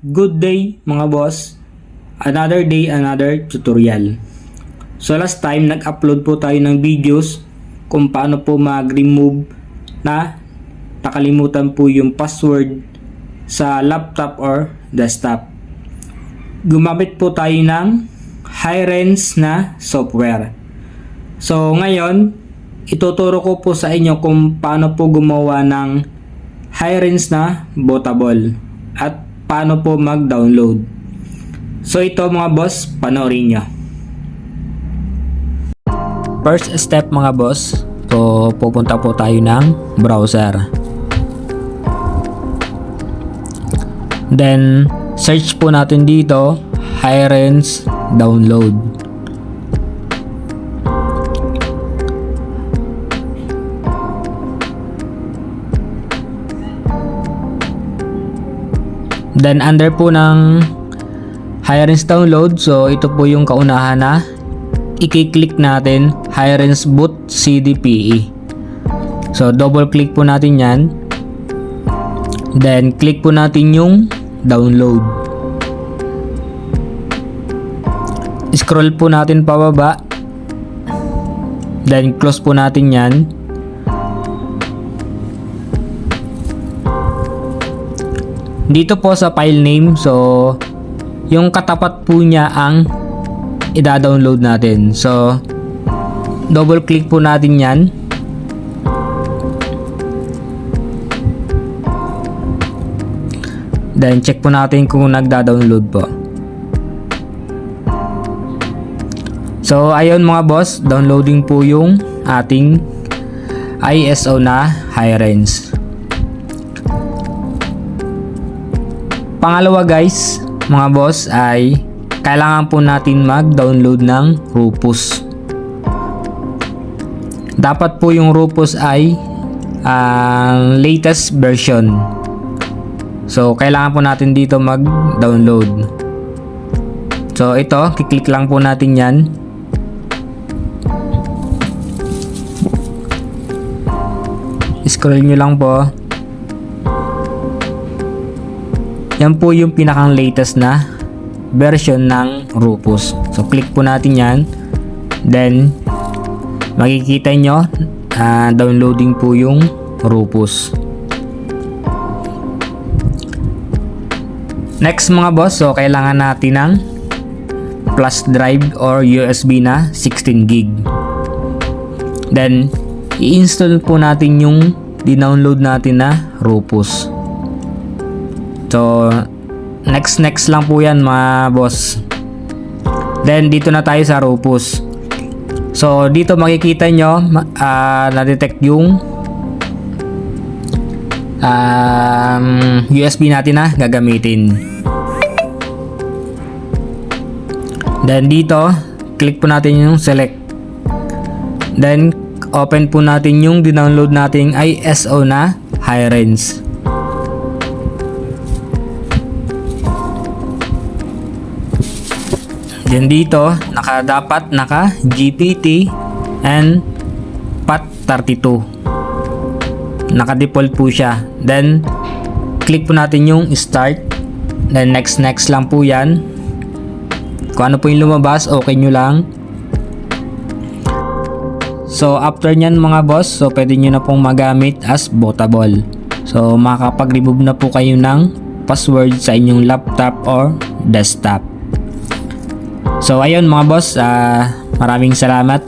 Good day mga boss. Another day, another tutorial. So last time nag-upload po tayo ng videos kung paano po mag-remove na nakalimutan po yung password sa laptop or desktop. Gumamit po tayo ng Hi-Rens na software. So ngayon, ituturo ko po sa inyo kung paano po gumawa ng Hi-Rens na bootable at paano po mag-download. So ito mga boss, panoorin nyo. First step mga boss, so pupunta po tayo ng browser. Then search po natin dito, Hi-Rens download. Then under po ng Hi-Rens download, so ito po yung kaunahan na i-click natin, Hi-Rens boot CDPE. So double click po natin yan. Then click po natin yung download. Scroll po natin pababa. Then close po natin yan. Dito po sa file name, so yung katapat po niya ang i-download natin. So double click po natin yan. Then check po natin kung nagda-download po. So ayun mga boss, downloading po yung ating ISO na Hi-Rens. Pangalawa guys, mga boss, ay kailangan po natin mag-download ng Rufus. Dapat po yung Rufus ay ang latest version. So kailangan po natin dito mag-download. So ito, kiklik lang po natin yan. Scroll nyo lang po. Yan po yung pinakang latest na version ng Rufus. So click po natin yan. Then makikita nyo downloading po yung Rufus. Next mga boss, so kailangan natin ng flash drive or USB na 16 gig. Then i-install po natin yung di-download natin na Rufus. So next lang po yan mga boss. Then dito na tayo sa Rufus. So dito makikita nyo na-detect yung USB natin na gagamitin. Then dito click po natin yung select. Then open po natin yung di-download nating ISO na Hi-Rens. Then dito, dapat naka GPT and FAT32. Naka-default po siya. Then click po natin yung start. Then next lang po yan. Kung ano po yung lumabas, okay nyo lang. So after nyan mga boss, so pwede nyo na pong magamit as bootable. So makakapag-remove na po kayo ng password sa inyong laptop or desktop. So ayun mga boss, maraming salamat.